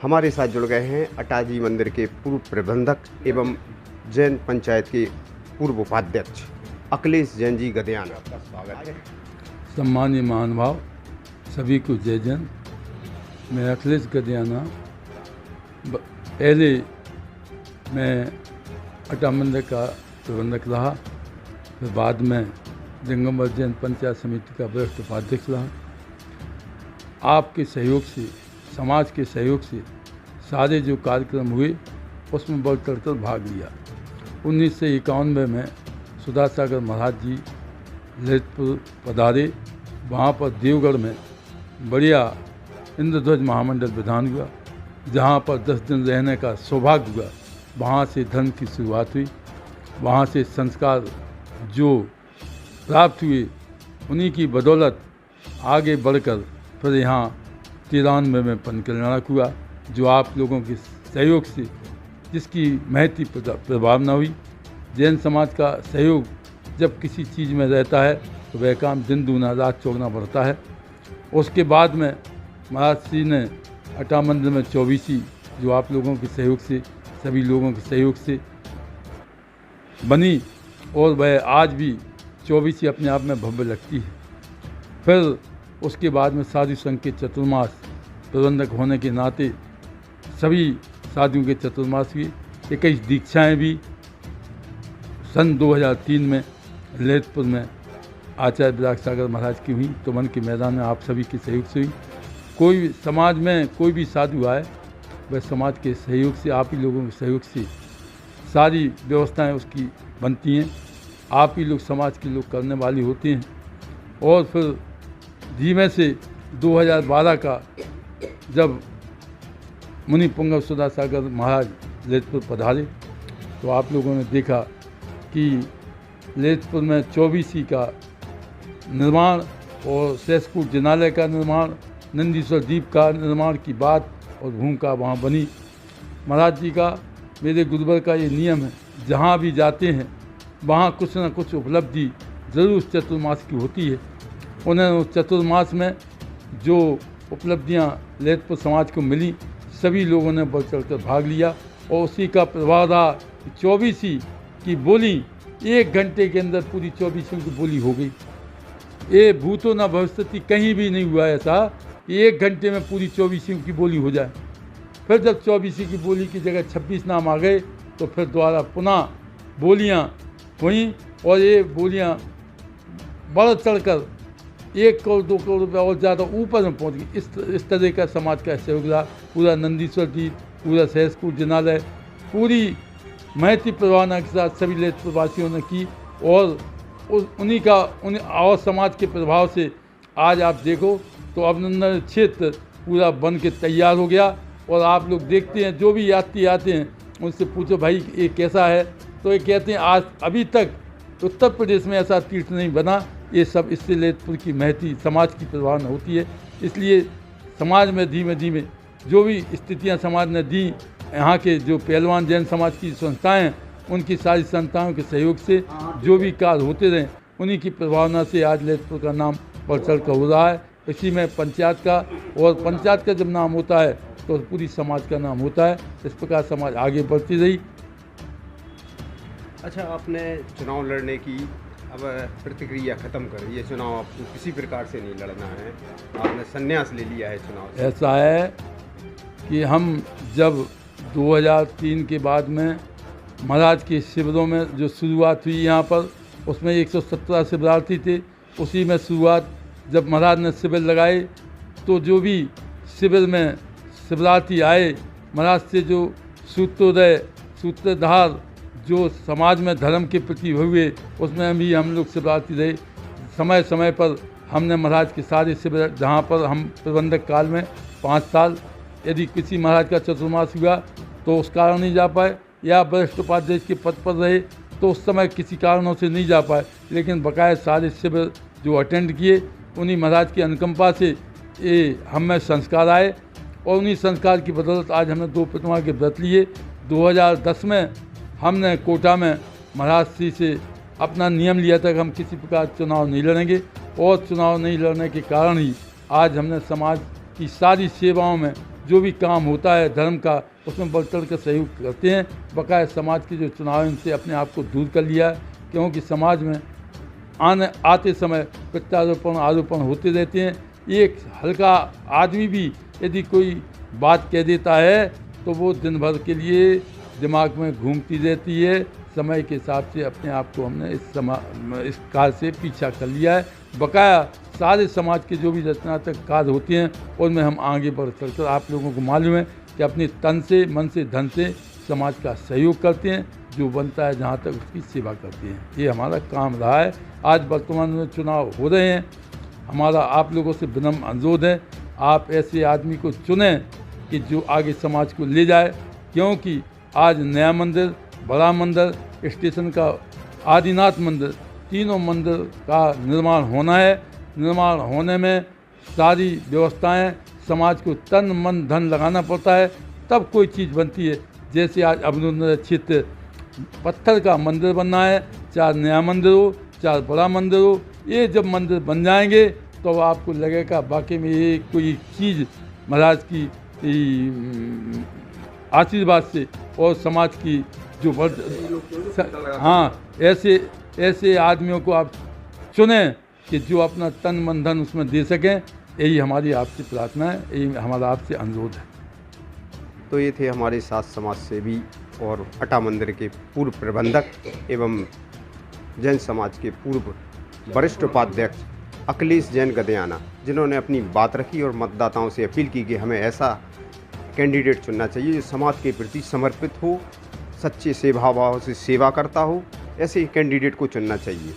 हमारे साथ जुड़ गए हैं अटाजी मंदिर के पूर्व प्रबंधक एवं जैन पंचायत के पूर्व उपाध्यक्ष अखिलेश जैन जी गदयाना। आपका स्वागत है। सम्मानीय महानुभाव सभी को जय जैन। मैं अखिलेश गदयाना। पहले मैं अटा मंदिर का प्रबंधक रहा, फिर बाद में जंगमवाल जैन पंचायत समिति का वरिष्ठ उपाध्यक्ष रहा। आपके सहयोग से, समाज के सहयोग से सारे जो कार्यक्रम हुए उसमें बढ़ चढ़कर भाग लिया। 1991 में सुधा सागर महाराज जी ललितपुर पधारे। वहाँ पर देवगढ़ में बढ़िया इंद्रध्वज महामंडल विधान हुआ, जहाँ पर 10 दिन रहने का सौभाग्य हुआ। वहाँ से धर्म की शुरुआत हुई, वहाँ से संस्कार जो प्राप्त हुए उन्हीं की बदौलत आगे बढ़कर फिर यहाँ 93 में परिकल्पना हुआ, जो आप लोगों के सहयोग से, जिसकी महती प्रभावना हुई। जैन समाज का सहयोग जब किसी चीज़ में रहता है तो वह काम दिन दूना रात चौगुना बढ़ता है। उसके बाद में महाराज श्री ने अटा मंदिर में 24वीं, जो आप लोगों के सहयोग से, सभी लोगों के सहयोग से बनी, और वह आज भी 24वीं अपने आप में भव्य लगती है। फिर उसके बाद में साधु संघ के चतुर्मास प्रबंधक होने के नाते सभी साधुओं के चतुर्मास हुए। 21 दीक्षाएँ भी सन 2003 में ललितपुर में आचार्य विराग सागर महाराज की हुई, तो मन के मैदान में आप सभी के सहयोग से हुई। कोई समाज में कोई भी साधु आए, वह समाज के सहयोग से, आप ही लोगों के सहयोग से सारी व्यवस्थाएं उसकी बनती हैं। आप ही लोग समाज के लोग करने वाली होती हैं। और फिर धीमे से 2012 का जब मुनि पुंगव सुधा सागर महाराज ललितपुर पधारे, तो आप लोगों ने देखा कि ललितपुर में 24वीं का निर्माण और सहसकूट जिनालय का निर्माण, नंदीश्वर द्वीप का निर्माण की बात और भूमिका वहाँ बनी। महाराज जी का, मेरे गुरुवर का ये नियम है, जहाँ भी जाते हैं वहाँ कुछ न कुछ उपलब्धि ज़रूर उस चतुर्मास की होती है। उन्हें उस चतुर्मास में जो उपलब्धियाँ ललितपुर समाज को मिली, सभी लोगों ने बढ़ चढ़कर भाग लिया, और उसी का प्रभाव रहा। 24वीं की बोली 1 घंटे के अंदर पूरी 24वीं की बोली हो गई। ये भूतो न भविष्यति, कहीं भी नहीं हुआ ऐसा कि 1 घंटे में पूरी 24वीं की बोली हो जाए। फिर जब 24वीं की बोली की जगह 26 नाम आ गए, तो फिर दोबारा पुनः बोलियाँ हुई, और ये बोलियाँ बढ़ चढ़कर 1 करोड़ 2 करोड़ रुपये और ज़्यादा ऊपर में पहुँच गई। इस तरह का समाज का सहयोग रहा। पूरा नंदीश्वर द्वीप, पूरा सहसकूट जिनालय, पूरी महती प्रभावना के साथ सभी ललितपुर वासियों ने की, और उन्हीं और समाज के प्रभाव से आज आप देखो तो अभिनंदन क्षेत्र पूरा बन के तैयार हो गया। और आप लोग देखते हैं, जो भी यात्री आते हैं उनसे पूछो भाई ये कैसा है, तो ये कहते हैं आज अभी तक उत्तर प्रदेश में ऐसा तीर्थ नहीं बना। ये सब इससे ललितपुर की महती समाज की प्रभावना होती है। इसलिए समाज में धीमे धीमे जो भी स्थितियाँ समाज ने दी, यहाँ के जो पहलवान जैन समाज की संस्थाएं हैं, उनकी सारी संस्थाओं के सहयोग से जो भी कार्य होते रहे, उन्हीं की प्रभावना से आज ललितपुर का नाम बढ़ चढ़ कर हो रहा है। इसी में पंचायत का, और पंचायत का जब नाम होता है तो पूरी समाज का नाम होता है। इस प्रकार समाज आगे बढ़ती रही। अच्छा, आपने चुनाव लड़ने की अब प्रतिक्रिया ख़त्म कर दी है। चुनाव आपको किसी प्रकार से नहीं लड़ना है, आपने संन्यास ले लिया है चुनाव से। ऐसा है कि हम जब 2003 के बाद में महाराज के शिविरों में जो शुरुआत हुई यहाँ पर, उसमें 117 शिविरार्थी थे। उसी में शुरुआत जब महाराज ने शिविर लगाए, तो जो भी शिविर में शिविरार्थी आए, महाराज से जो सूत्रधार जो समाज में धर्म के प्रति हुए, उसमें भी हम लोग शिविरार्थी रहे। समय समय पर हमने महाराज के सारे शिविर, जहाँ पर हम प्रबंधक काल में 5 साल, यदि किसी महाराज का चतुर्मास हुआ तो उस कारण नहीं जा पाए, या वरिष्ठ उपाध्यक्ष के पद पर रहे तो उस समय किसी कारणों से नहीं जा पाए, लेकिन बकाया सारे शिविर जो अटेंड किए, उन्हीं महाराज की अनुकंपा से ये हम में संस्कार आए, और उन्हीं संस्कार की बदौलत आज हमने 2 प्रतिमा के व्रत लिए। 2010 में हमने कोटा में महाराज श्री से अपना नियम लिया था कि हम किसी प्रकार चुनाव नहीं लड़ेंगे, और चुनाव नहीं लड़ने के कारण ही आज हमने समाज की सारी सेवाओं में जो भी काम होता है धर्म का उसमें बढ़ चढ़ कर सहयोग करते हैं। बकाया समाज के जो चुनाव हैं उनसे अपने आप को दूर कर लिया है, क्योंकि समाज में आते समय प्रत्यारोपण आरोपण होते रहते हैं। एक हल्का आदमी भी यदि कोई बात कह देता है तो वो दिन भर के लिए दिमाग में घूमती रहती है। समय के हिसाब से अपने आप को हमने इस काल से पीछा कर लिया है। बकाया सारे समाज के जो भी रचनात्मक कार्य होते हैं उनमें हम आगे बढ़ चलकर आप लोगों को मालूम है कि अपने तन से मन से धन से समाज का सहयोग करते हैं, जो बनता है जहाँ तक उसकी सेवा करते हैं। ये हमारा काम रहा है। आज वर्तमान में चुनाव हो रहे हैं, हमारा आप लोगों से विनम्र अनुरोध है, आप ऐसे आदमी को चुनें कि जो आगे समाज को ले जाए, क्योंकि आज नया मंदिर, बड़ा मंदिर, स्टेशन का आदिनाथ मंदिर, तीनों मंदिर का निर्माण होना है। निर्माण होने में सारी व्यवस्थाएं समाज को तन मन धन लगाना पड़ता है, तब कोई चीज़ बनती है। जैसे आज अभिनंदन क्षेत्र पत्थर का मंदिर बनना है, चाहे नया मंदिर हो चाहे बड़ा मंदिर हो, ये जब मंदिर बन जाएंगे तो आपको लगेगा वाकई में ये कोई चीज़ महाराज की आशीर्वाद से और समाज की जो हाँ, ऐसे आदमियों को आप चुनें कि जो अपना तन मन धन उसमें दे सकें। यही हमारी आपसे प्रार्थना है, यही हमारा आपसे अनुरोध है। तो ये थे हमारे साथ समाज सेवी और अटा मंदिर के पूर्व प्रबंधक एवं जैन समाज के पूर्व वरिष्ठ उपाध्यक्ष अखिलेश जैन गदयाना, जिन्होंने अपनी बात रखी और मतदाताओं से अपील की कि हमें ऐसा कैंडिडेट चुनना चाहिए जो समाज के प्रति समर्पित हो, सच्चे सेवा भाव से सेवा करता हो। ऐसे कैंडिडेट को चुनना चाहिए।